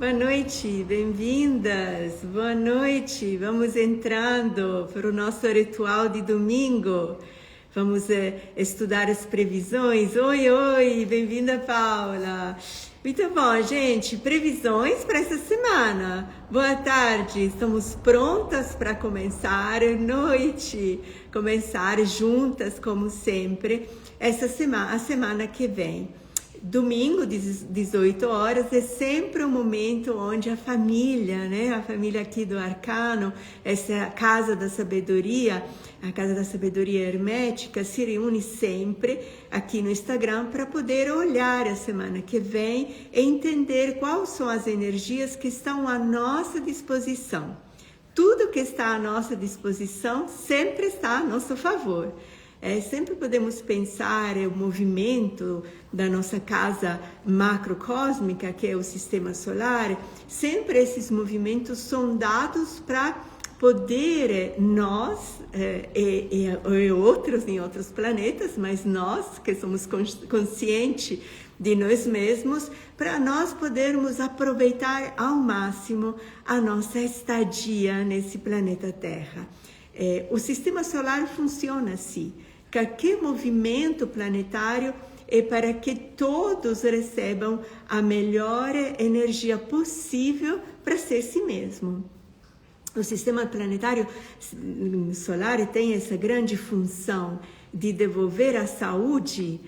Boa noite, bem-vindas, boa noite. Vamos entrando para o nosso ritual de domingo. Vamos estudar as previsões. Oi, bem-vinda, Paula. Muito bom, gente, previsões para essa semana. Boa tarde, estamos prontas para começar a noite, começar juntas, como sempre, essa semana, a semana que vem. Domingo, 18 horas, é sempre um momento onde a família, a família aqui do Arcano, essa Casa da Sabedoria, a Casa da Sabedoria Hermética, se reúne sempre aqui no Instagram para poder olhar a semana que vem e entender quais são as energias que estão à nossa disposição. Tudo que está à nossa disposição sempre está a nosso favor. Sempre podemos pensar o movimento da nossa casa macrocósmica, que é o sistema solar. Sempre esses movimentos são dados para poder nós e outros em outros planetas, mas nós que somos conscientes de nós mesmos, para nós podermos aproveitar ao máximo a nossa estadia nesse planeta Terra. O sistema solar funciona assim. Qualquer movimento planetário é para que todos recebam a melhor energia possível para ser si mesmo. O sistema planetário solar tem essa grande função de devolver a saúde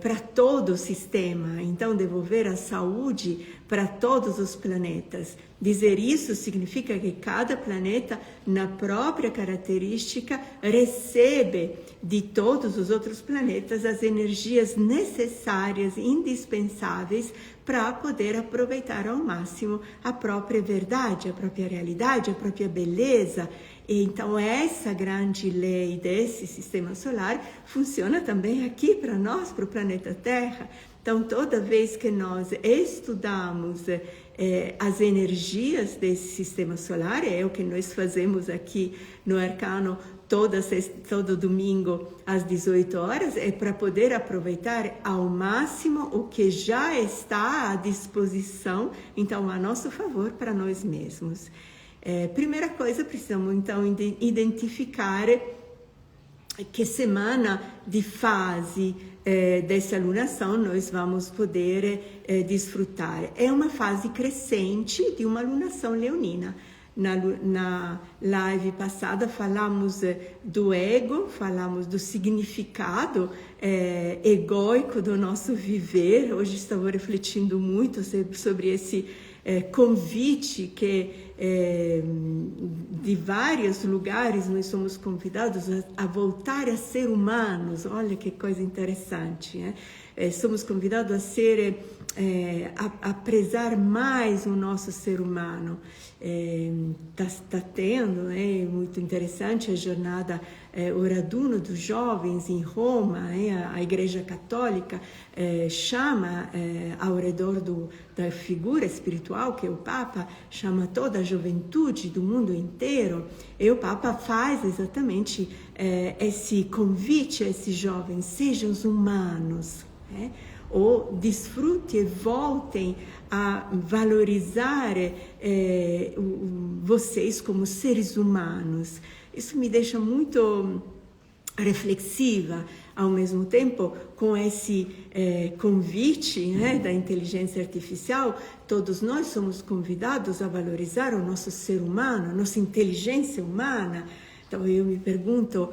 para todo o sistema, então devolver a saúde para todos os planetas. Dizer isso significa que cada planeta, na própria característica, recebe de todos os outros planetas as energias necessárias, indispensáveis para poder aproveitar ao máximo a própria verdade, a própria realidade, a própria beleza. E então essa grande lei desse sistema solar funciona também aqui para nós, para o planeta Terra. Então toda vez que nós estudamos as energias desse sistema solar, é o que nós fazemos aqui no Arcano todo domingo às 18 horas, é para poder aproveitar ao máximo o que já está à disposição, então a nosso favor, para nós mesmos. Primeira coisa, precisamos então identificar que semana de fase dessa alunação nós vamos poder desfrutar. É uma fase crescente de uma alunação leonina. Na live passada falamos do ego, falamos do significado egóico do nosso viver. Hoje estava refletindo muito sobre esse convite que de vários lugares nós somos convidados a voltar a ser humanos. Olha que coisa interessante, né? Somos convidados a ser a prezar mais o nosso ser humano. Está tendo, muito interessante a jornada Oraduno dos jovens em Roma. A Igreja Católica chama ao redor da figura espiritual que é o Papa, chama toda a juventude do mundo inteiro, e o Papa faz exatamente esse convite a esses jovens: sejam humanos, ou desfrutem e voltem a valorizar vocês como seres humanos. Isso me deixa muito reflexiva, ao mesmo tempo, com esse convite da inteligência artificial. Todos nós somos convidados a valorizar o nosso ser humano, a nossa inteligência humana. Então eu me pergunto,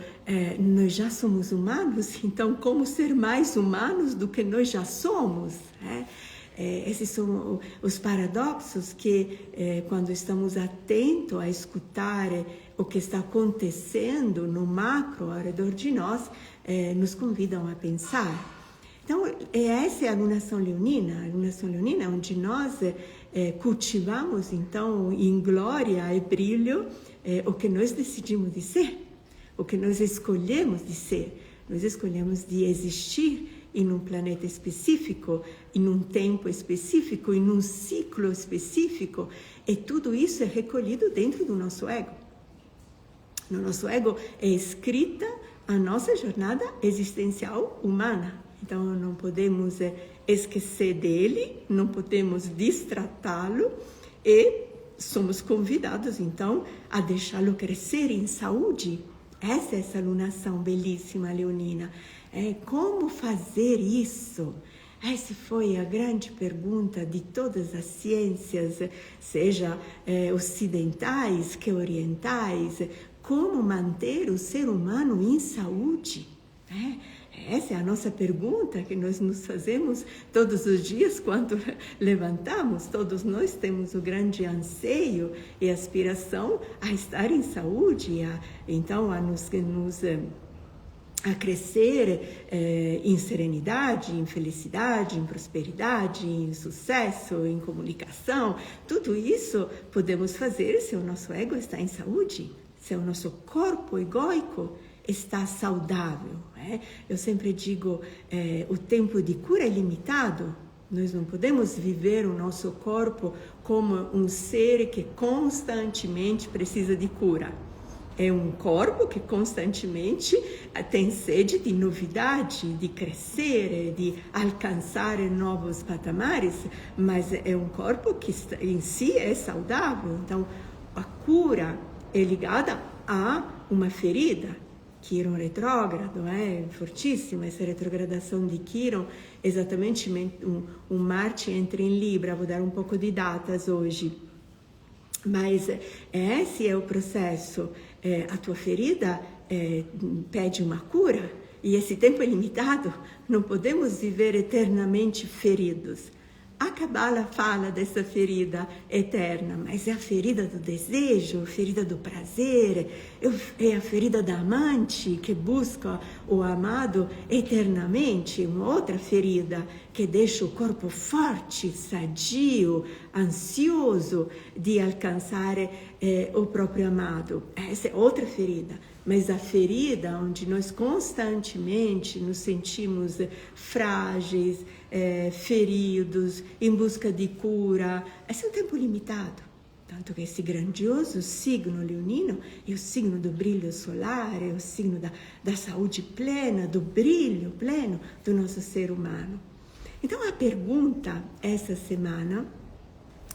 nós já somos humanos? Então como ser mais humanos do que nós já somos? Esses são os paradoxos que, quando estamos atentos a escutar o que está acontecendo no macro ao redor de nós, nos convidam a pensar. Então, essa é a alunação leonina. A alunação leonina é onde nós cultivamos, então, em glória e brilho, o que nós decidimos de ser, o que nós escolhemos de ser. Nós escolhemos de existir em um planeta específico, em um tempo específico, em um ciclo específico, e tudo isso é recolhido dentro do nosso ego. No nosso ego é escrita a nossa jornada existencial humana. Então não podemos esquecer dele, não podemos distratá-lo e somos convidados então a deixá-lo crescer em saúde. Essa alunação belíssima, leonina. Como fazer isso? Essa foi a grande pergunta de todas as ciências, seja ocidentais que orientais. Como manter o ser humano em saúde? Essa é a nossa pergunta que nós nos fazemos todos os dias quando levantamos. Todos nós temos o grande anseio e aspiração a estar em saúde, a crescer em serenidade, em felicidade, em prosperidade, em sucesso, em comunicação. Tudo isso podemos fazer se o nosso ego está em saúde, se o nosso corpo egóico está saudável. Eu sempre digo, o tempo de cura é limitado. Nós não podemos viver o nosso corpo como um ser que constantemente precisa de cura. É um corpo que constantemente tem sede de novidade, de crescer, de alcançar novos patamares, mas é um corpo que em si é saudável. Então, a cura é ligada a uma ferida. Quiron retrógrado, fortíssima essa retrogradação de Quiron, exatamente um Marte entra em Libra. Vou dar um pouco de datas hoje. Mas esse é o processo. A tua ferida pede uma cura e esse tempo é limitado. Não podemos viver eternamente feridos. A Cabala fala dessa ferida eterna, mas é a ferida do desejo, a ferida do prazer, é a ferida da amante que busca o amado eternamente, uma outra ferida que deixa o corpo forte, sadio, ansioso de alcançar o próprio amado. Essa é outra ferida. Mas a ferida onde nós constantemente nos sentimos frágeis, feridos, em busca de cura, esse é um tempo limitado. Tanto que esse grandioso signo leonino é o signo do brilho solar, é o signo da saúde plena, do brilho pleno do nosso ser humano. Então a pergunta essa semana,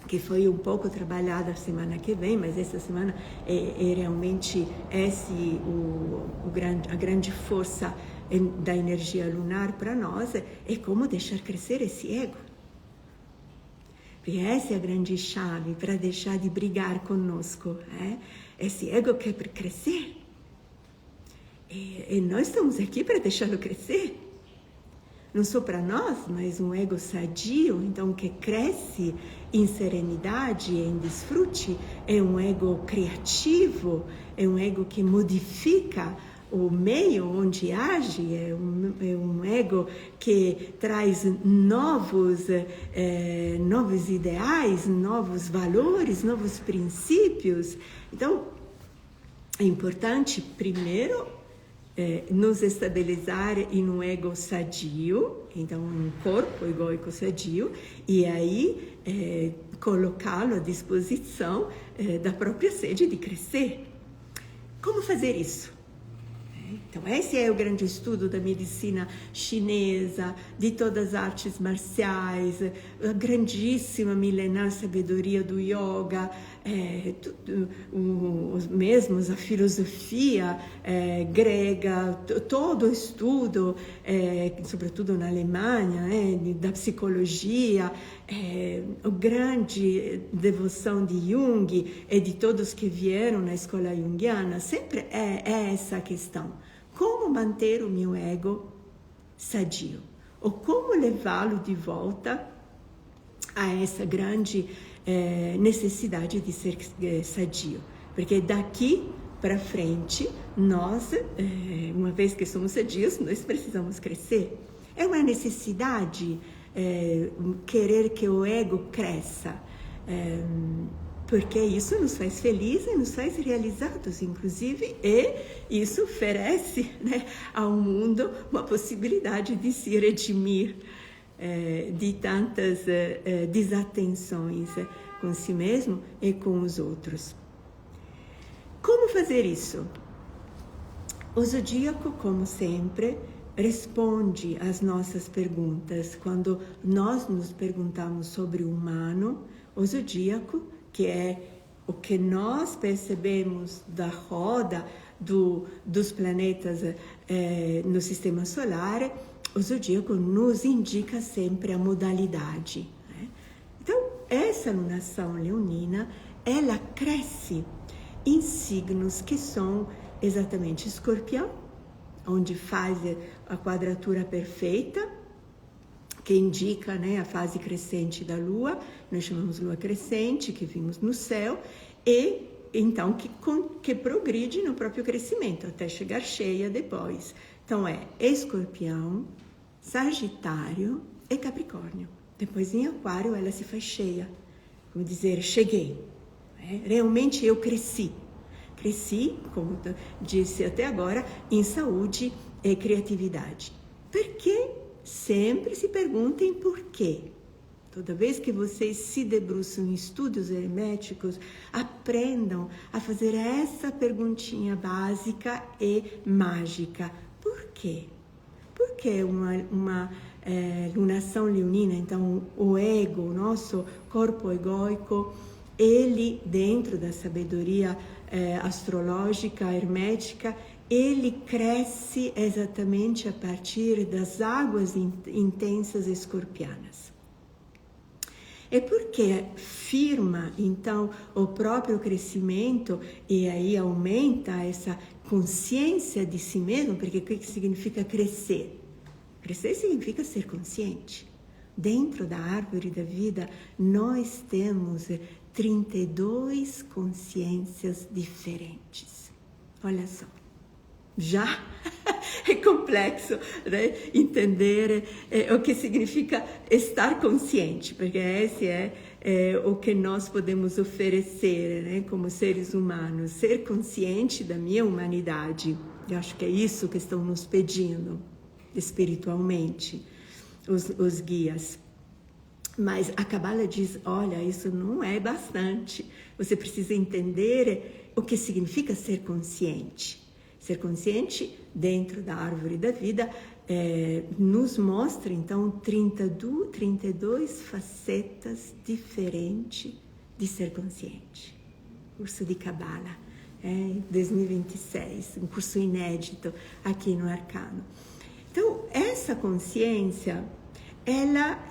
que foi um pouco trabalhada a semana que vem, mas essa semana é realmente a grande força da energia lunar para nós, é como deixar crescer esse ego. Porque essa é a grande chave para deixar de brigar conosco. Esse ego quer crescer. E nós estamos aqui para deixá-lo crescer. Não só para nós, mas um ego sadio, então que cresce em serenidade e em desfrute, é um ego criativo, é um ego que modifica o meio onde age, é um ego que traz novos ideais, novos valores, novos princípios. Então, é importante, primeiro, nos estabilizar em um ego sadio, então um corpo egóico sadio, e aí colocá-lo à disposição da própria sede de crescer. Como fazer isso? Então esse é o grande estudo da medicina chinesa, de todas as artes marciais, a grandíssima milenar sabedoria do yoga, os mesmos, a filosofia grega, todo o estudo, sobretudo na Alemanha, da psicologia, a grande devoção de Jung e de todos que vieram na escola junguiana, sempre é essa a questão. Como manter o meu ego sadio? Ou como levá-lo de volta a essa grande necessidade de ser sadio? Porque daqui para frente, nós, uma vez que somos sadios, nós precisamos crescer. É uma necessidade querer que o ego cresça, porque isso nos faz felizes e nos faz realizados, inclusive, e isso oferece, ao mundo uma possibilidade de se redimir de tantas desatenções com si mesmo e com os outros. Como fazer isso? O zodíaco, como sempre, responde às nossas perguntas. Quando nós nos perguntamos sobre o humano, o zodíaco, que é o que nós percebemos da roda dos planetas no sistema solar, o zodíaco nos indica sempre a modalidade. Né? Então, essa lunação leonina, ela cresce em signos que são exatamente Escorpião, onde faz a quadratura perfeita, que indica, né, a fase crescente da Lua, nós chamamos Lua crescente, que vimos no céu, e então que progride no próprio crescimento, até chegar cheia depois. Então é Escorpião, Sagitário e Capricórnio. Depois em Aquário ela se faz cheia, como dizer, cheguei, né? Realmente eu cresci. Cresci, como disse até agora, em saúde e criatividade. Por quê? Sempre se perguntem por quê. Toda vez que vocês se debruçam em estudos herméticos, aprendam a fazer essa perguntinha básica e mágica. Por quê? Por que uma lunação leonina, então o ego, o nosso corpo egóico, ele dentro da sabedoria astrológica, hermética, ele cresce exatamente a partir das águas intensas escorpianas. É porque firma, então, o próprio crescimento e aí aumenta essa consciência de si mesmo, porque o que significa crescer? Crescer significa ser consciente. Dentro da árvore da vida, nós temos 32 consciências diferentes. Olha só. Já é complexo, né? Entender o que significa estar consciente, porque esse é o que nós podemos oferecer, né? Como seres humanos, ser consciente da minha humanidade. Eu acho que é isso que estão nos pedindo espiritualmente os guias. Mas a Cabala diz, olha, isso não é bastante. Você precisa entender o que significa ser consciente. Ser consciente dentro da árvore da vida nos mostra, então, 32 facetas diferentes de ser consciente. Curso de Cabala, 2026, um curso inédito aqui no Arcano. Então, essa consciência, ela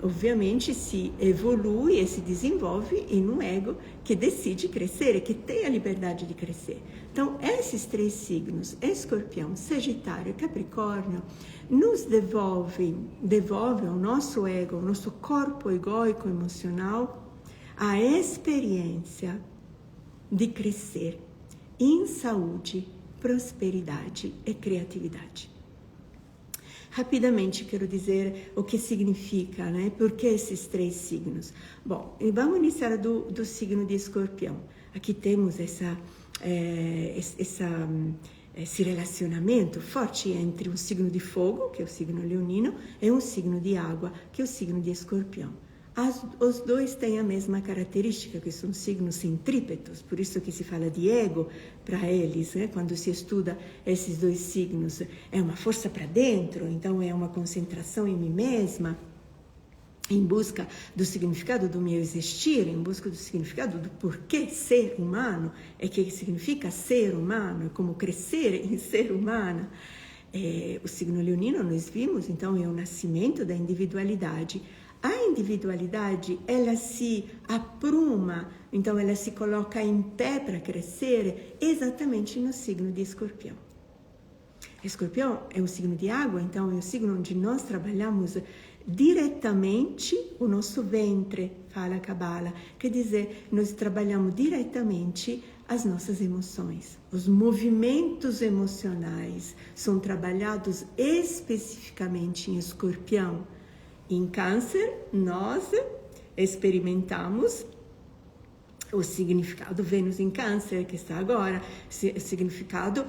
obviamente se evolui e se desenvolve em um ego que decide crescer, que tem a liberdade de crescer. Então, esses 3 signos, Escorpião, Sagitário e Capricórnio, nos devolvem ao nosso ego, ao nosso corpo egóico emocional, a experiência de crescer em saúde, prosperidade e criatividade. Rapidamente quero dizer o que significa, né? Por que esses 3 signos? Bom, vamos iniciar do signo de Escorpião. Aqui temos esse relacionamento forte entre um signo de fogo, que é o signo leonino, e um signo de água, que é o signo de Escorpião. Os dois têm a mesma característica, que são signos centrípetos, por isso que se fala de ego para eles, né? Quando se estuda esses 2 signos, é uma força para dentro, então é uma concentração em mim mesma, em busca do significado do meu existir, em busca do significado do porquê ser humano, é que significa ser humano, é como crescer em ser humano. O signo leonino, nós vimos, então, é o nascimento da individualidade. A individualidade, ela se apruma, então ela se coloca em pé para crescer exatamente no signo de Escorpião. Escorpião é um signo de água, então é um signo onde nós trabalhamos diretamente o nosso ventre, fala a Cabala, quer dizer, nós trabalhamos diretamente as nossas emoções. Os movimentos emocionais são trabalhados especificamente em Escorpião. Em Câncer, nós experimentamos o significado Vênus em Câncer, que está agora, o significado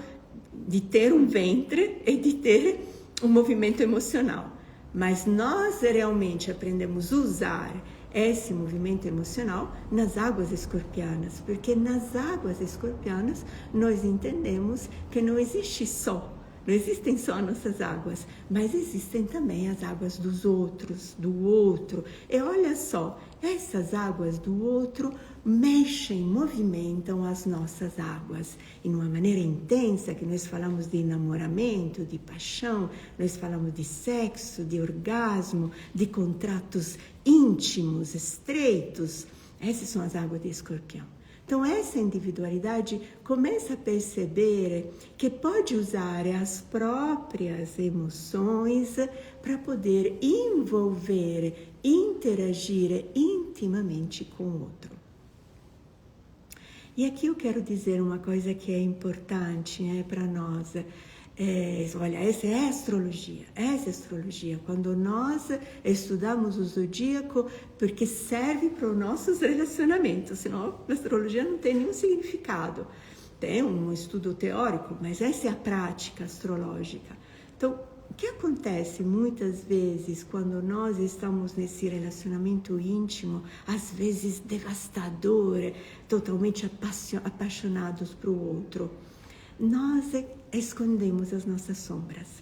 de ter um ventre e de ter um movimento emocional. Mas nós realmente aprendemos a usar esse movimento emocional nas águas escorpianas, porque nas águas escorpianas nós entendemos que não existe só Não existem só nossas águas, mas existem também as águas dos outros, do outro. E olha só, essas águas do outro mexem, movimentam as nossas águas. Em uma maneira intensa, que nós falamos de namoramento, de paixão, nós falamos de sexo, de orgasmo, de contratos íntimos, estreitos. Essas são as águas de Escorpião. Então, essa individualidade começa a perceber que pode usar as próprias emoções para poder envolver, interagir intimamente com o outro. E aqui eu quero dizer uma coisa que é importante para nós. Olha, essa é astrologia. Quando nós estudamos o zodíaco, porque serve para os nossos relacionamentos, senão a astrologia não tem nenhum significado. Tem um estudo teórico, mas essa é a prática astrológica. Então, o que acontece muitas vezes quando nós estamos nesse relacionamento íntimo, às vezes devastador, totalmente apaixonados para o outro? Nós escondemos as nossas sombras.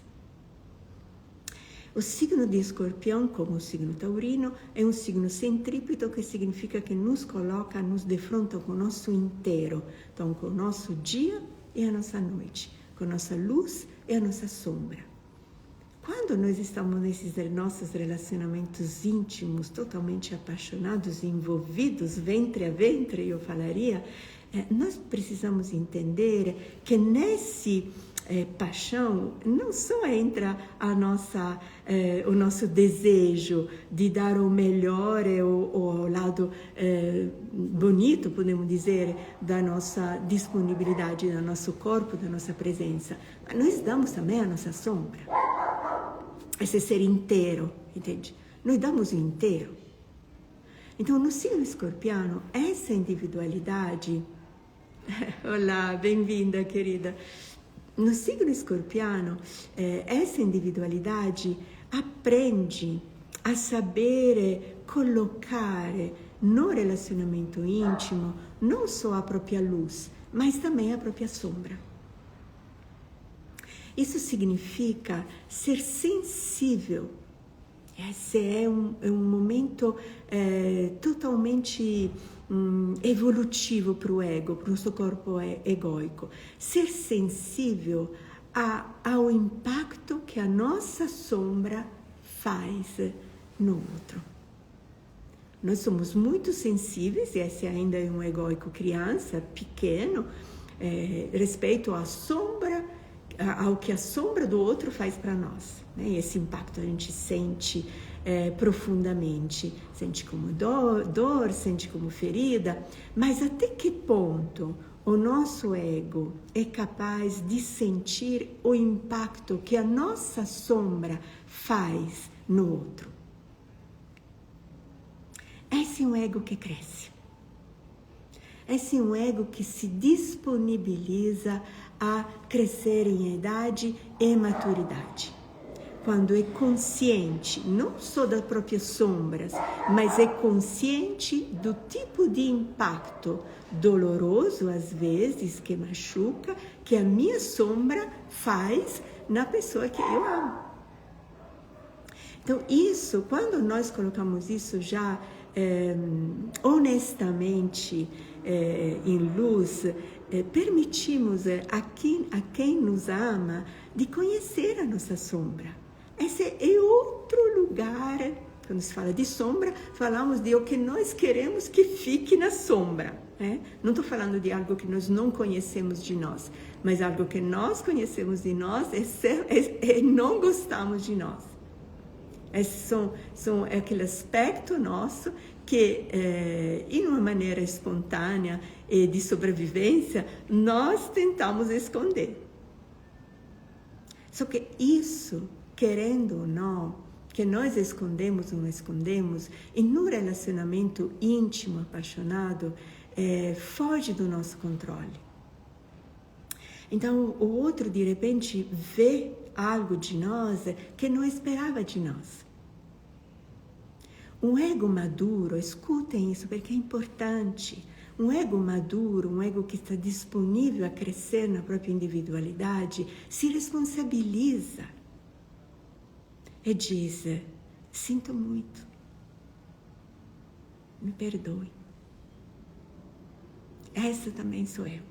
O signo de Escorpião, como o signo taurino, é um signo centrípeto, que significa que nos coloca, nos defronta com o nosso inteiro. Então, com o nosso dia e a nossa noite, com a nossa luz e a nossa sombra. Quando nós estamos nesses nossos relacionamentos íntimos, totalmente apaixonados, envolvidos, ventre a ventre, eu falaria, nós precisamos entender que nesse paixão não só entra o nosso desejo de dar o melhor, o lado bonito, podemos dizer, da nossa disponibilidade, do nosso corpo, da nossa presença, mas nós damos também a nossa sombra, esse ser inteiro, entende? Nós damos o inteiro. Então, no signo escorpiano, essa individualidade... Olá, bem-vinda, querida. No signo escorpiano, essa individualidade aprende a saber colocar no relacionamento íntimo não só a própria luz, mas também a própria sombra. Isso significa ser sensível. Esse é um momento totalmente evolutivo para o ego, para o nosso corpo egóico. Ser sensível ao impacto que a nossa sombra faz no outro. Nós somos muito sensíveis, e esse ainda é um egóico criança, pequeno, respeito à sombra, ao que a sombra do outro faz para nós. Né? E esse impacto a gente sente profundamente, sente como dor, sente como ferida, mas até que ponto o nosso ego é capaz de sentir o impacto que a nossa sombra faz no outro? Esse é um ego que cresce. Esse é um ego que se disponibiliza a crescer em idade e maturidade. Quando é consciente, não só das próprias sombras, mas é consciente do tipo de impacto doloroso, às vezes, que machuca, que a minha sombra faz na pessoa que eu amo. Então, isso, quando nós colocamos isso já honestamente em luz, permitimos a quem nos ama de conhecer a nossa sombra. Esse é outro lugar. Quando se fala de sombra, falamos de o que nós queremos que fique na sombra. Não estou falando de algo que nós não conhecemos de nós, mas algo que nós conhecemos de nós e não gostamos de nós. Esses são aquele aspecto nosso que, em uma maneira espontânea e de sobrevivência, nós tentamos esconder. Só que isso, querendo ou não, que nós escondemos ou não escondemos, e no relacionamento íntimo, apaixonado, foge do nosso controle. Então, o outro, de repente, vê algo de nós que não esperava de nós. Um ego maduro, escutem isso porque é importante. Um ego maduro, um ego que está disponível a crescer na própria individualidade, se responsabiliza e diz: sinto muito, me perdoe. Essa também sou eu.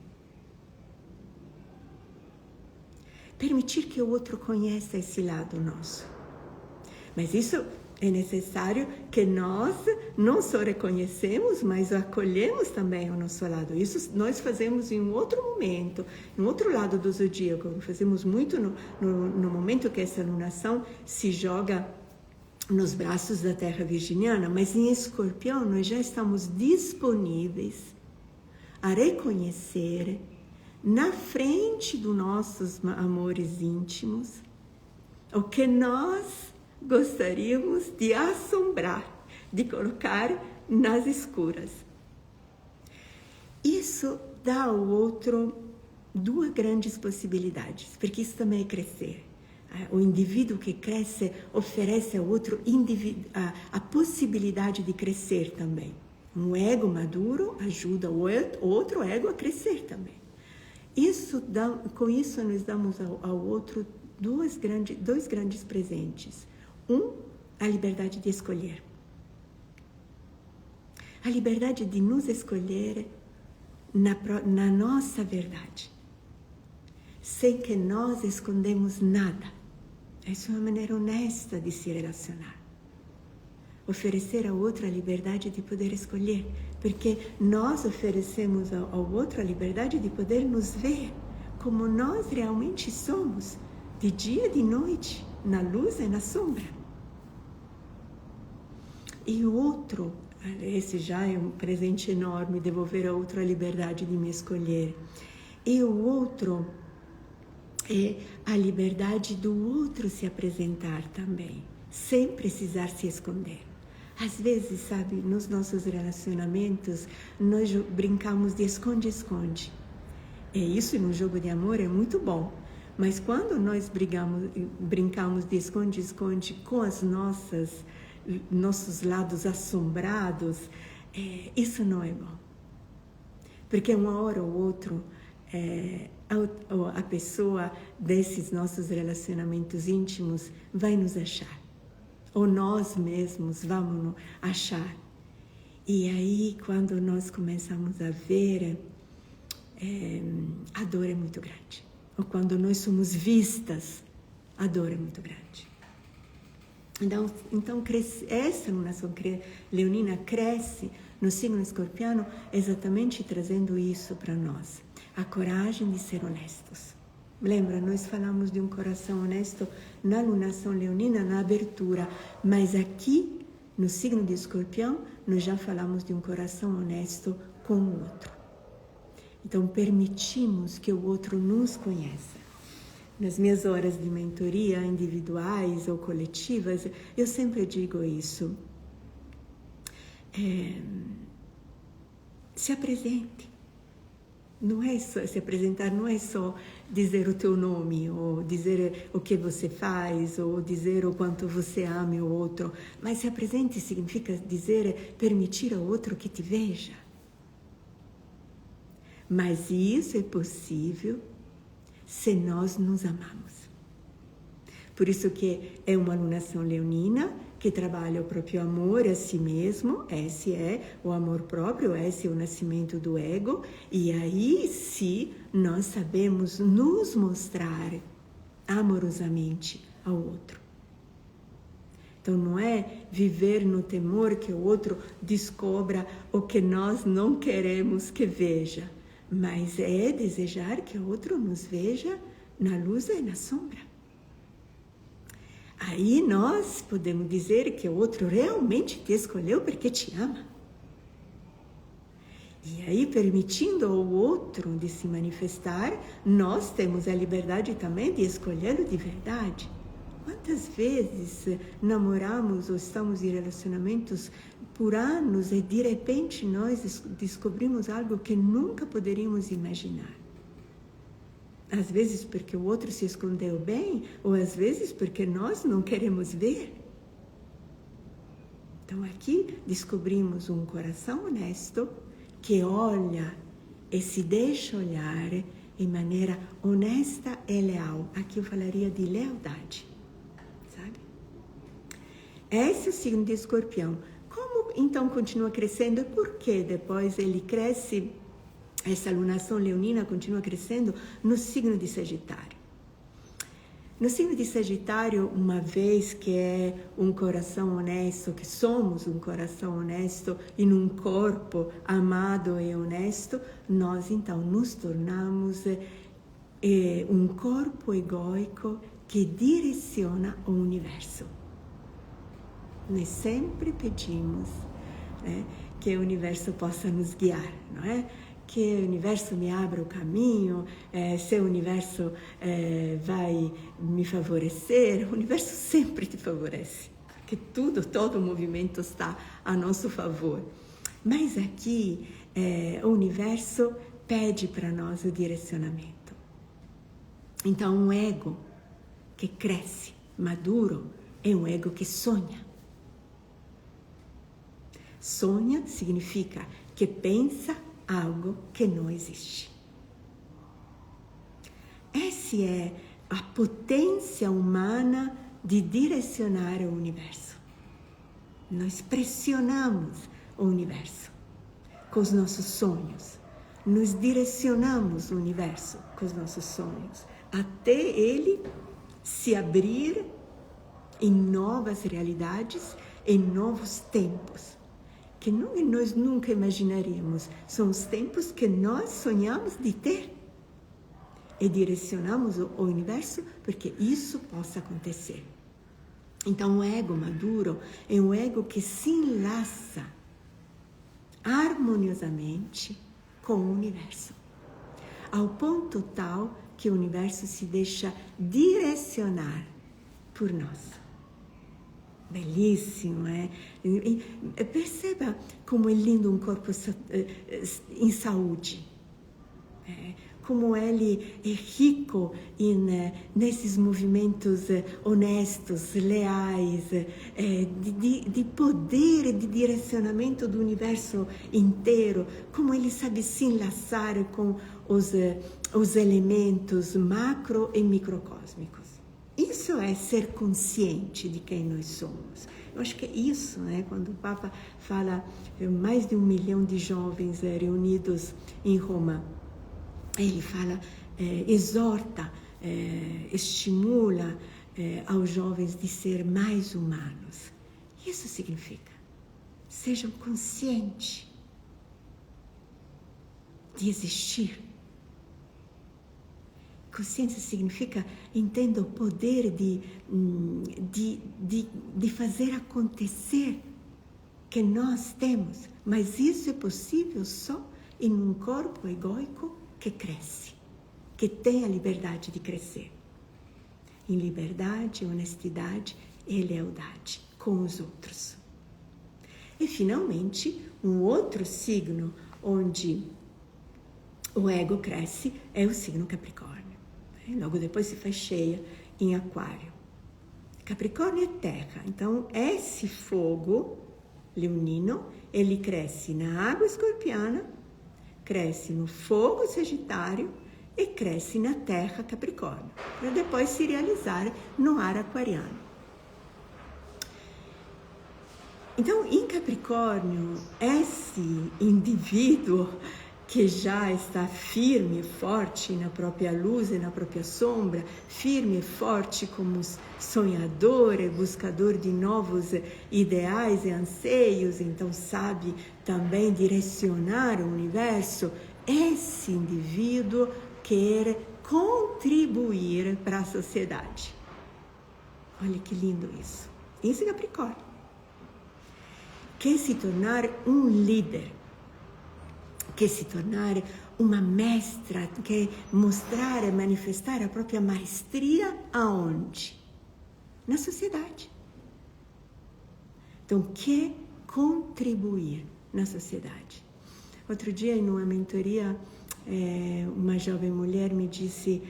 Permitir que o outro conheça esse lado nosso. Mas isso é necessário que nós não só reconhecemos, mas acolhemos também o nosso lado. Isso nós fazemos em um outro momento, em outro lado do zodíaco. Fazemos muito no momento que essa alunação se joga nos braços da Terra Virginiana, mas em Escorpião nós já estamos disponíveis a reconhecer na frente dos nossos amores íntimos o que nós gostaríamos de assombrar, de colocar nas escuras. Isso dá ao outro duas grandes possibilidades, porque isso também é crescer. O indivíduo que cresce oferece ao outro a possibilidade de crescer também. Um ego maduro ajuda o outro ego a crescer também. Com isso nós damos ao outro dois grandes presentes. A liberdade de escolher. A liberdade de nos escolher na nossa verdade. Sem que nós escondemos nada. Essa é uma maneira honesta de se relacionar. Oferecer ao outro a liberdade de poder escolher, porque nós oferecemos ao outro a liberdade de poder nos ver como nós realmente somos, de dia e de noite, na luz e na sombra. E o outro, esse já é um presente enorme, devolver ao outro a liberdade de me escolher. E o outro é a liberdade do outro se apresentar também, sem precisar se esconder. Às vezes, sabe, nos nossos relacionamentos, nós brincamos de esconde-esconde. E isso no jogo de amor é muito bom. Mas quando nós brincamos de esconde-esconde com nossos lados assombrados, isso não é bom. Porque uma hora ou outra, a pessoa desses nossos relacionamentos íntimos vai nos achar. Ou nós mesmos vamos nos achar. E aí, quando nós começamos a ver, a dor é muito grande. Ou quando nós somos vistas, a dor é muito grande. Então essa alunação leonina cresce no signo escorpiano exatamente trazendo isso para nós. A coragem de ser honestos. Lembra, nós falamos de um coração honesto na alunação leonina, na abertura, mas aqui, no signo de escorpião, nós já falamos de um coração honesto com o outro. Então, permitimos que o outro nos conheça. Nas minhas horas de mentoria, individuais ou coletivas, eu sempre digo isso. Se apresente. Não é só se apresentar, não é só dizer o teu nome, ou dizer o que você faz, ou dizer o quanto você ama o outro. Mas se apresente significa permitir ao outro que te veja. Mas isso é possível se nós nos amamos. Por isso que é uma alunação leonina que trabalha o próprio amor a si mesmo, esse é o amor próprio, esse é o nascimento do ego, e aí sim nós sabemos nos mostrar amorosamente ao outro. Então não é viver no temor que o outro descubra o que nós não queremos que veja, mas é desejar que o outro nos veja na luz e na sombra. Aí nós podemos dizer que o outro realmente te escolheu porque te ama. E aí, permitindo ao outro de se manifestar, nós temos a liberdade também de escolhê-lo de verdade. Quantas vezes namoramos ou estamos em relacionamentos por anos e de repente nós descobrimos algo que nunca poderíamos imaginar? Às vezes porque o outro se escondeu bem, ou às vezes porque nós não queremos ver. Então aqui descobrimos um coração honesto que olha e se deixa olhar em maneira honesta e leal. Aqui eu falaria de lealdade, sabe? Esse é o signo de Escorpião. Como então continua crescendo e por que depois ele cresce, essa alunação leonina continua crescendo no signo de Sagitário? No signo de Sagitário, uma vez que é um coração honesto, que somos um coração honesto e num corpo amado e honesto, nós então nos tornamos um corpo egóico que direciona o universo. Nós sempre pedimos, né, que o universo possa nos guiar, não é? Que o universo me abra o caminho, se o universo vai me favorecer, o universo sempre te favorece, porque todo o movimento está a nosso favor. Mas aqui o universo pede para nós o direcionamento. Então um ego que cresce, maduro, é um ego que sonha. Sonha significa que pensa algo que não existe. Essa é a potência humana de direcionar o universo. Nós pressionamos o universo com os nossos sonhos. Nos direcionamos o universo com os nossos sonhos, até ele se abrir em novas realidades, em novos tempos, que nós nunca imaginaríamos. São os tempos que nós sonhamos de ter. E direcionamos o universo porque isso possa acontecer. Então, o ego maduro é um ego que se enlaça harmoniosamente com o universo, ao ponto tal que o universo se deixa direcionar por nós. Belíssimo, é? Perceba como é lindo um corpo em saúde. Como ele é rico nesses movimentos honestos, leais, de poder e de direcionamento do universo inteiro. Como ele sabe se enlaçar com os elementos macro e microcósmicos. Isso é ser consciente de quem nós somos. Eu acho que é isso, né? Quando o Papa fala mais de 1 milhão de jovens reunidos em Roma, ele fala, exorta, estimula aos jovens de ser mais humanos. Isso significa, sejam conscientes de existir. Consciência significa, entenda o poder de fazer acontecer que nós temos, mas isso é possível só em um corpo egóico que cresce, que tem a liberdade de crescer. Em liberdade, honestidade e lealdade com os outros. E finalmente, um outro signo onde o ego cresce é o signo Capricórnio. Logo depois se faz cheia em Aquário. Capricórnio é terra, então esse fogo leonino, ele cresce na água escorpiana, cresce no fogo Sagitário e cresce na terra Capricórnio, para depois se realizar no ar aquariano. Então, em Capricórnio, esse indivíduo que já está firme e forte na própria luz e na própria sombra, firme e forte como sonhador e buscador de novos ideais e anseios, então sabe também direcionar o universo, esse indivíduo quer contribuir para a sociedade. Olha que lindo isso. Isso é Capricórnio. Quer se tornar um líder, quer se tornar uma mestra, quer mostrar e manifestar a própria maestria aonde? Na sociedade. Então, quer contribuir na sociedade. Outro dia, em uma mentoria, uma jovem mulher me disse,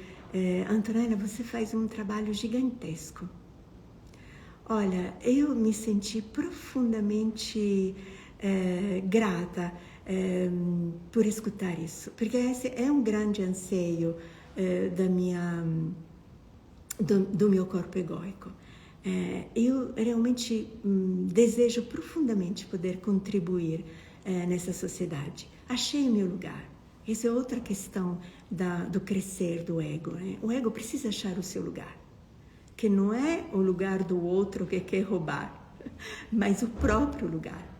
Antonella, você faz um trabalho gigantesco. Olha, eu me senti profundamente grata por escutar isso, porque esse é um grande anseio do meu corpo egóico. Eu realmente desejo profundamente poder contribuir nessa sociedade. Achei o meu lugar. Essa é outra questão do crescer do ego. O ego precisa achar o seu lugar, que não é o lugar do outro que quer roubar, mas o próprio lugar.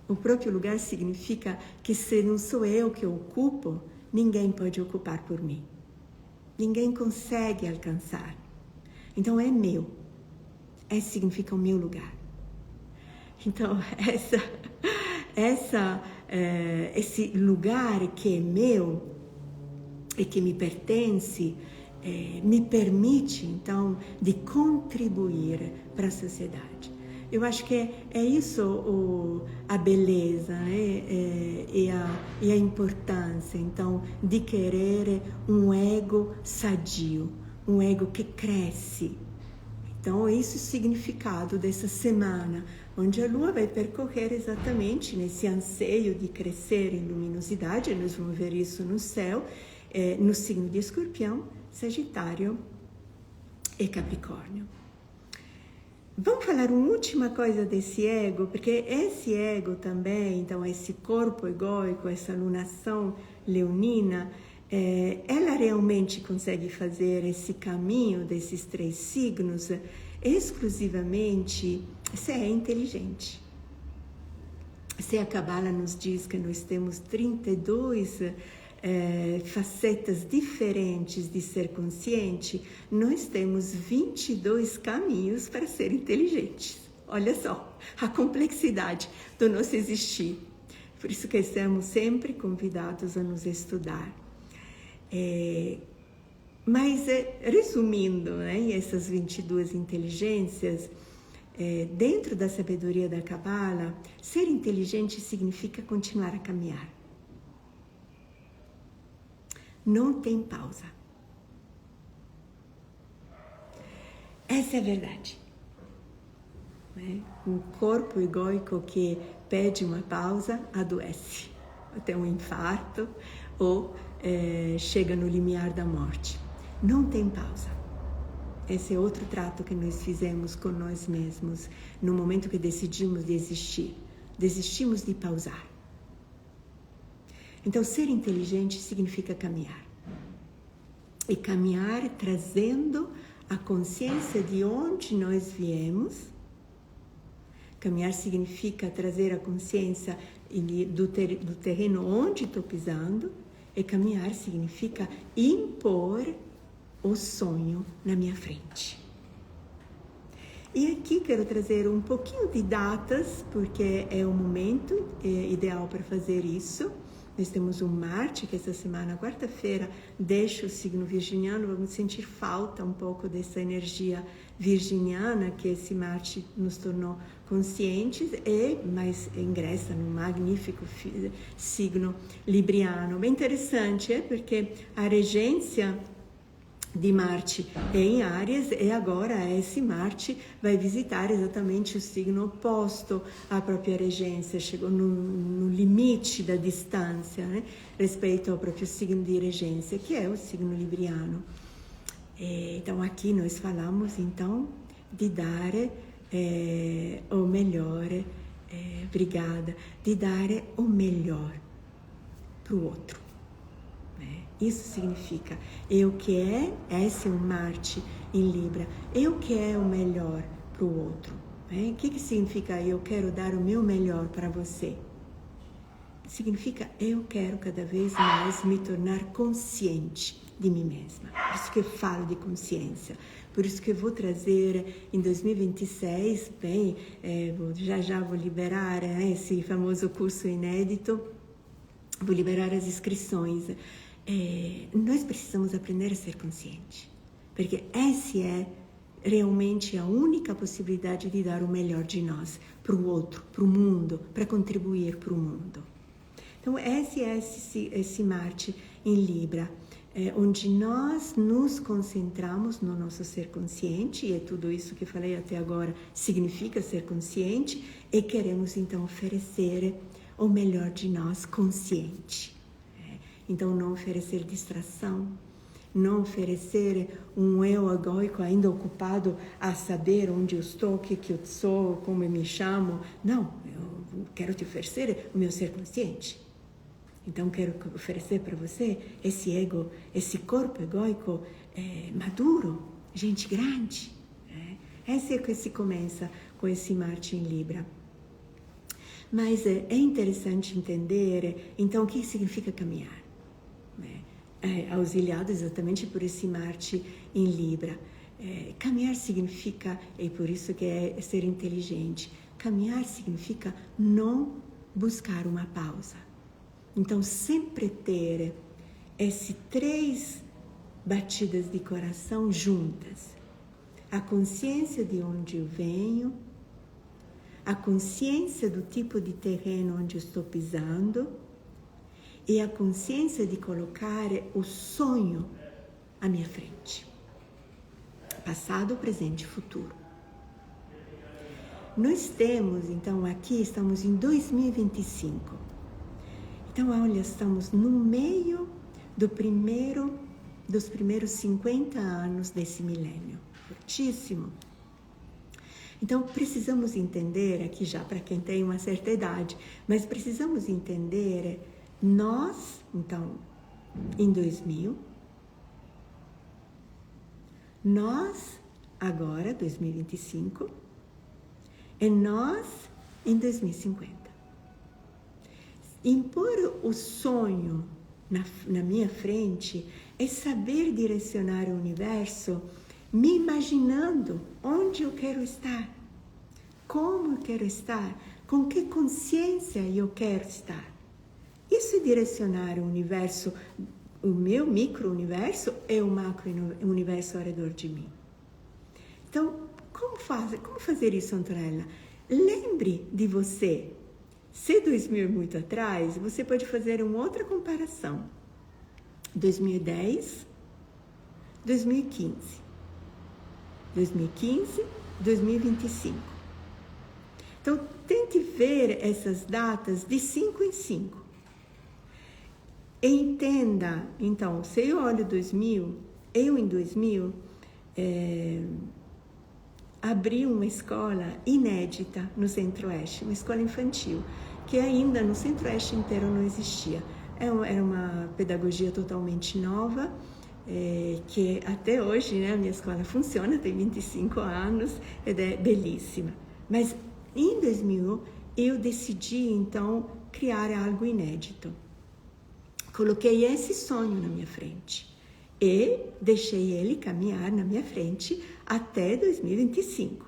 O próprio lugar significa que se não sou eu que ocupo, ninguém pode ocupar por mim. Ninguém consegue alcançar. Então é meu. Significa o meu lugar. Então esse lugar que é meu e que me pertence, me permite então de contribuir para a sociedade. Eu acho que é isso a beleza, né? e a importância então de querer um ego sadio, um ego que cresce. Então, esse é o significado dessa semana, onde a Lua vai percorrer exatamente nesse anseio de crescer em luminosidade. Nós vamos ver isso no céu, no signo de Escorpião, Sagitário e Capricórnio. Vamos falar uma última coisa desse ego, porque esse ego também, então esse corpo egóico, essa lunação leonina, ela realmente consegue fazer esse caminho desses 3 signos exclusivamente se é inteligente. Se a Cabala nos diz que nós temos 32 facetas diferentes de ser consciente, nós temos 22 caminhos para ser inteligentes. Olha só a complexidade do nosso existir. Por isso que estamos sempre convidados a nos estudar. Mas, resumindo, né, essas 22 inteligências, dentro da sabedoria da Cabala, ser inteligente significa continuar a caminhar. Não tem pausa. Essa é a verdade. Um corpo egóico que pede uma pausa adoece, tem um infarto ou chega no limiar da morte. Não tem pausa. Esse é outro trato que nós fizemos com nós mesmos no momento que decidimos de existir. Desistimos de pausar. Então, ser inteligente significa caminhar. E caminhar trazendo a consciência de onde nós viemos. Caminhar significa trazer a consciência do terreno onde estou pisando. E caminhar significa impor o sonho na minha frente. E aqui quero trazer um pouquinho de datas, porque é o momento ideal para fazer isso. Nós temos um Marte, que essa semana, quarta-feira, deixa o signo virginiano. Vamos sentir falta um pouco dessa energia virginiana que esse Marte nos tornou conscientes, mas ingressa num magnífico signo libriano. Bem interessante, porque a regência de Marte em Áries, e agora esse Marte vai visitar exatamente o signo oposto à própria regência, chegou no limite da distância, né, respeito ao próprio signo de regência, que é o signo libriano. Então aqui nós falamos então de dar o melhor, obrigada, de dar o melhor para o outro. Isso significa, eu quero, esse é um Marte em Libra, eu quero o melhor para o outro. O que significa eu quero dar o meu melhor para você? Significa eu quero cada vez mais me tornar consciente de mim mesma. Por isso que eu falo de consciência. Por isso que eu vou trazer em 2026, já vou liberar esse famoso curso inédito, vou liberar as inscrições. Nós precisamos aprender a ser consciente, porque essa é realmente a única possibilidade de dar o melhor de nós para o outro, para o mundo, para contribuir para o mundo. Então, esse Marte em Libra, onde nós nos concentramos no nosso ser consciente, e é tudo isso que falei até agora significa ser consciente, e queremos então oferecer o melhor de nós consciente. Então, não oferecer distração, não oferecer um eu egoico ainda ocupado a saber onde eu estou, o que eu sou, como eu me chamo. Não, eu quero te oferecer o meu ser consciente. Então, quero oferecer para você esse ego, esse corpo egoico maduro, gente grande. Esse é que se começa com esse Marte em Libra. Mas é interessante entender, então, o que significa caminhar. Auxiliado exatamente por esse Marte em Libra. Caminhar significa, e por isso que é ser inteligente, caminhar significa não buscar uma pausa. Então, sempre ter essas 3 batidas de coração juntas. A consciência de onde eu venho, a consciência do tipo de terreno onde eu estou pisando e a consciência de colocar o sonho à minha frente. Passado, presente e futuro. Nós temos, então, aqui estamos em 2025. Então, olha, estamos no meio dos primeiros 50 anos desse milênio. Fortíssimo. Então, precisamos entender, aqui já para quem tem uma certa idade, mas precisamos entender, nós, então, em 2000, nós, agora, 2025, e nós, em 2050. Impor o sonho na minha frente é saber direcionar o universo me imaginando onde eu quero estar, como eu quero estar, com que consciência eu quero estar. Isso é direcionar o universo, o meu micro-universo e o macro-universo ao redor de mim. Então, como fazer isso, Antonella? Lembre de você. Se 2000 é muito atrás, você pode fazer uma outra comparação. 2010, 2015. 2015, 2025. Então, tente ver essas datas de 5 em 5. E entenda, então, se eu olho 2000, eu em 2000 abri uma escola inédita no Centro-Oeste, uma escola infantil, que ainda no Centro-Oeste inteiro não existia. Era uma pedagogia totalmente nova, que até hoje, né, a minha escola funciona, tem 25 anos, é belíssima. Mas em 2000 eu decidi então criar algo inédito. Coloquei esse sonho na minha frente e deixei ele caminhar na minha frente até 2025.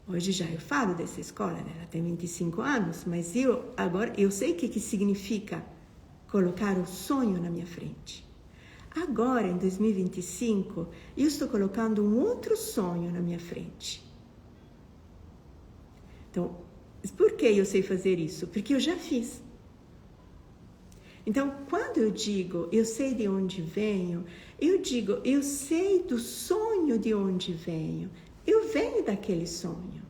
Hoje já eu falo dessa escola, né? Ela tem 25 anos, mas agora eu sei o que significa colocar o sonho na minha frente. Agora, em 2025, eu estou colocando um outro sonho na minha frente. Então, por que eu sei fazer isso? Porque eu já fiz. Então, quando eu digo, eu sei de onde venho, eu digo, eu sei do sonho de onde venho. Eu venho daquele sonho.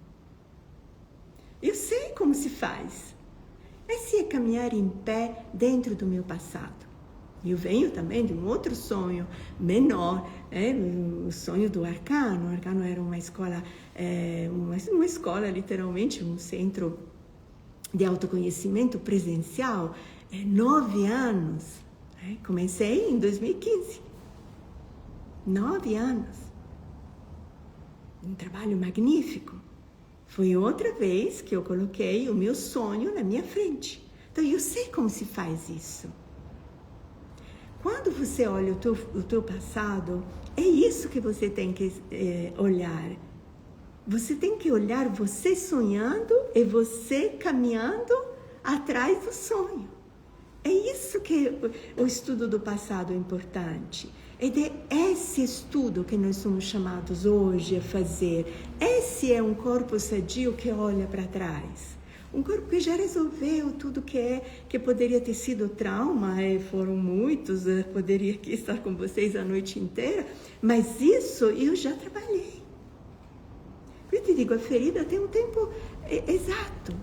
Eu sei como se faz. Esse é caminhar em pé dentro do meu passado. Eu venho também de um outro sonho menor, o sonho do Arcano. O Arcano era uma escola, uma escola literalmente, um centro de autoconhecimento presencial, 9 anos. Comecei em 2015. 9 anos. Um trabalho magnífico. Foi outra vez que eu coloquei o meu sonho na minha frente. Então, eu sei como se faz isso. Quando você olha o teu passado, é isso que você tem que olhar. Você tem que olhar você sonhando e você caminhando atrás do sonho. É isso que o estudo do passado é importante. É esse estudo que nós somos chamados hoje a fazer. Esse é um corpo sadio que olha para trás. Um corpo que já resolveu tudo que poderia ter sido trauma, foram muitos, poderia aqui estar com vocês a noite inteira, mas isso eu já trabalhei. Eu te digo, a ferida tem um tempo exato.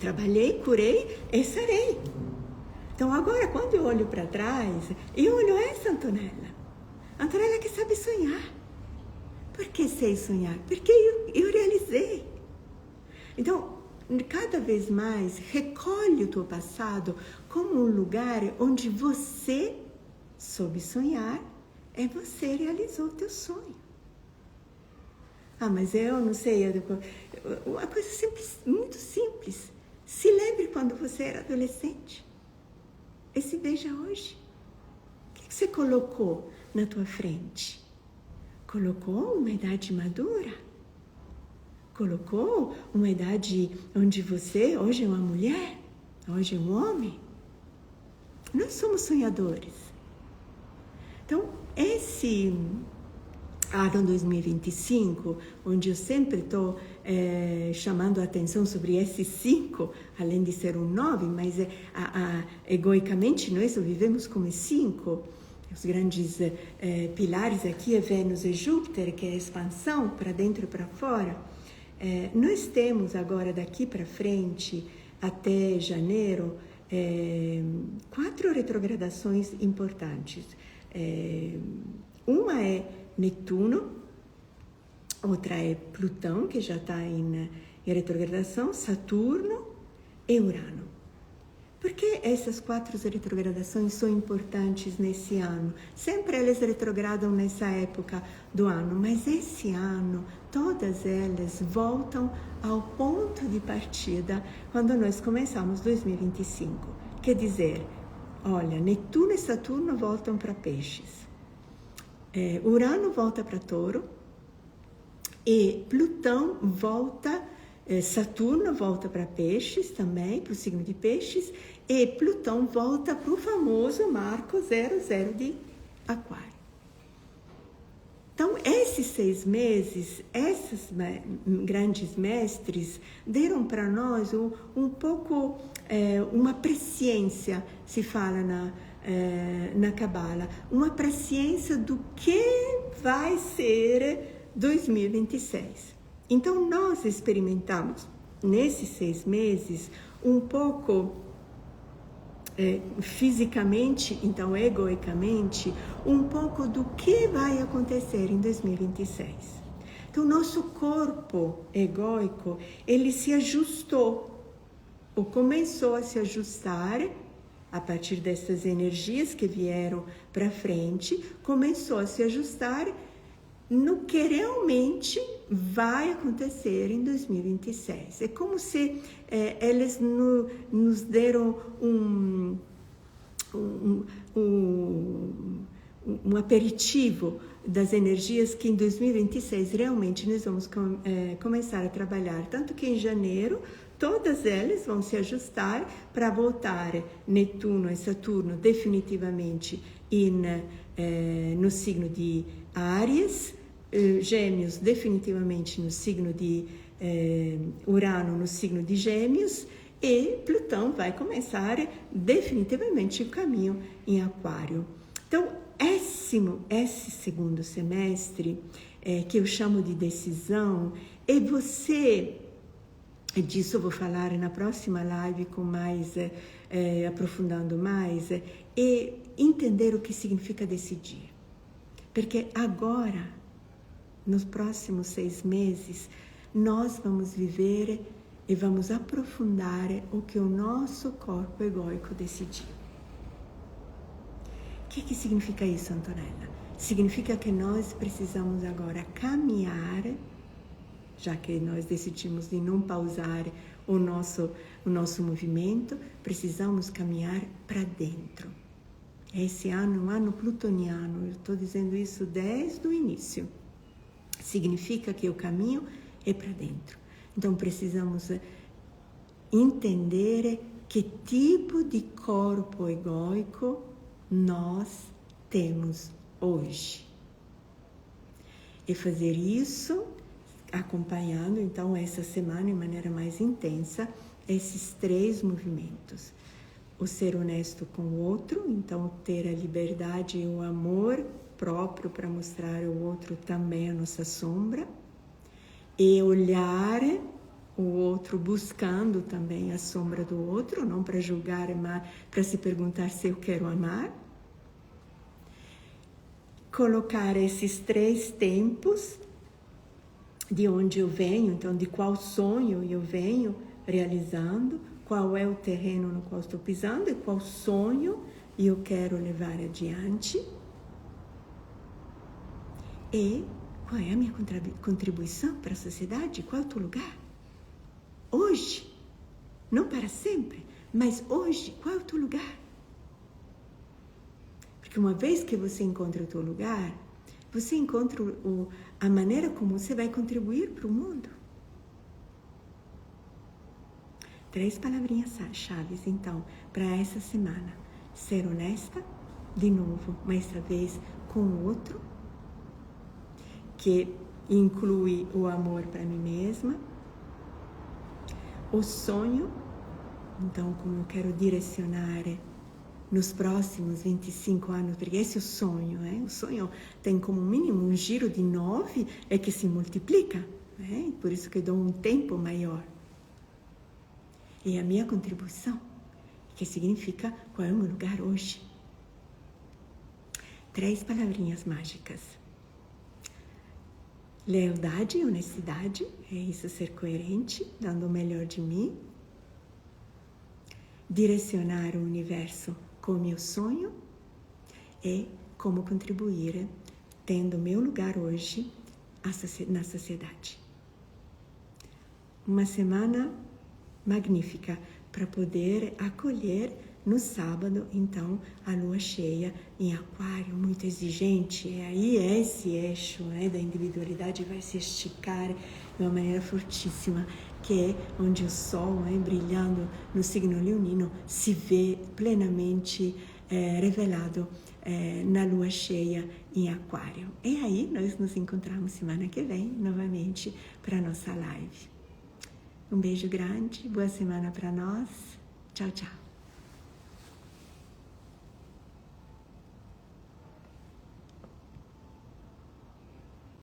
trabalhei, curei e sarei. Então agora, quando eu olho para trás, eu olho essa Antonella. Antonella que sabe sonhar. Por que sei sonhar? Porque eu realizei. Então, cada vez mais, recolhe o teu passado como um lugar onde você soube sonhar e você realizou o teu sonho. Ah, mas eu não sei. Uma coisa simples, muito simples. Se lembre quando você era adolescente. E se veja hoje. O que você colocou na tua frente? Colocou uma idade madura? Colocou uma idade onde você hoje é uma mulher? Hoje é um homem? Nós somos sonhadores. Então, esse ano 2025, onde eu sempre estou chamando a atenção sobre esse 5, além de ser um 9, mas egoicamente nós vivemos como 5. Os grandes pilares aqui é Vênus e Júpiter, que é a expansão para dentro e para fora. Nós temos agora daqui para frente, até janeiro, 4 retrogradações importantes. Uma é Netuno, outra é Plutão, que já está em retrogradação, Saturno e Urano. Por que essas 4 retrogradações são importantes nesse ano? Sempre elas retrogradam nessa época do ano, mas esse ano todas elas voltam ao ponto de partida quando nós começamos 2025. Quer dizer, olha, Netuno e Saturno voltam para Peixes, Urano volta para Touro e Plutão volta. Saturno volta para Peixes também, para o signo de Peixes, e Plutão volta para o famoso marco 00 de Aquário. Então, esses 6 meses, esses grandes mestres deram para nós um pouco, uma presciência, se fala na Cabala, uma presciência do que vai ser 2026. Então, nós experimentamos, nesses 6 meses, um pouco fisicamente, então egoicamente, um pouco do que vai acontecer em 2026. Então, nosso corpo egoico, ele se ajustou, ou começou a se ajustar, a partir dessas energias que vieram para frente, começou a se ajustar no que realmente vai acontecer em 2026. É como se eles nos deram um aperitivo das energias que em 2026 realmente nós vamos começar a trabalhar. Tanto que em janeiro todas elas vão se ajustar para voltar Netuno e Saturno definitivamente no signo de Áries, Gêmeos definitivamente no signo de Urano no signo de Gêmeos, e Plutão vai começar definitivamente o caminho em Aquário. Então, esse segundo semestre, que eu chamo de decisão, e você, disso eu vou falar na próxima live com mais, aprofundando mais, e entender o que significa decidir. Porque agora, nos próximos 6 meses, nós vamos viver e vamos aprofundar o que o nosso corpo egoico decidiu. O que significa isso, Antonella? Significa que nós precisamos agora caminhar, já que nós decidimos de não pausar o nosso movimento, precisamos caminhar para dentro. Esse ano é um ano plutoniano, eu estou dizendo isso desde o início. Significa que o caminho é para dentro. Então, precisamos entender que tipo de corpo egoico nós temos hoje. E fazer isso acompanhando, então, essa semana, de maneira mais intensa, esses 3 movimentos. O ser honesto com o outro, então, ter a liberdade e o amor próprio para mostrar ao outro também a nossa sombra, e olhar o outro, buscando também a sombra do outro, não para julgar, mas para se perguntar se eu quero amar. Colocar esses 3 tempos, de onde eu venho, então de qual sonho eu venho realizando, qual é o terreno no qual estou pisando e qual sonho eu quero levar adiante. E qual é a minha contribuição para a sociedade? Qual é o teu lugar? Hoje, não para sempre, mas hoje, qual é o teu lugar? Porque uma vez que você encontra o teu lugar, você encontra a maneira como você vai contribuir para o mundo. 3 palavrinhas chaves, então, para essa semana. Ser honesta, de novo, mais uma vez, com o outro, que inclui o amor para mim mesma. O sonho, então, como eu quero direcionar nos próximos 25 anos, porque esse é o sonho, O sonho tem como mínimo um giro de 9, é que se multiplica, Por isso que dou um tempo maior. E a minha contribuição, que significa qual é o meu lugar hoje. 3 palavrinhas mágicas. Lealdade e honestidade, é isso, ser coerente, dando o melhor de mim. Direcionar o universo com o meu sonho e como contribuir, tendo meu lugar hoje na sociedade. Uma semana magnífica para poder acolher no sábado, então, a lua cheia em Aquário, muito exigente. E aí esse eixo da individualidade vai se esticar de uma maneira fortíssima, que é onde o Sol, brilhando no signo leonino, se vê plenamente revelado na lua cheia em Aquário. E aí nós nos encontramos semana que vem, novamente, para a nossa live. Um beijo grande, boa semana para nós. Tchau, tchau.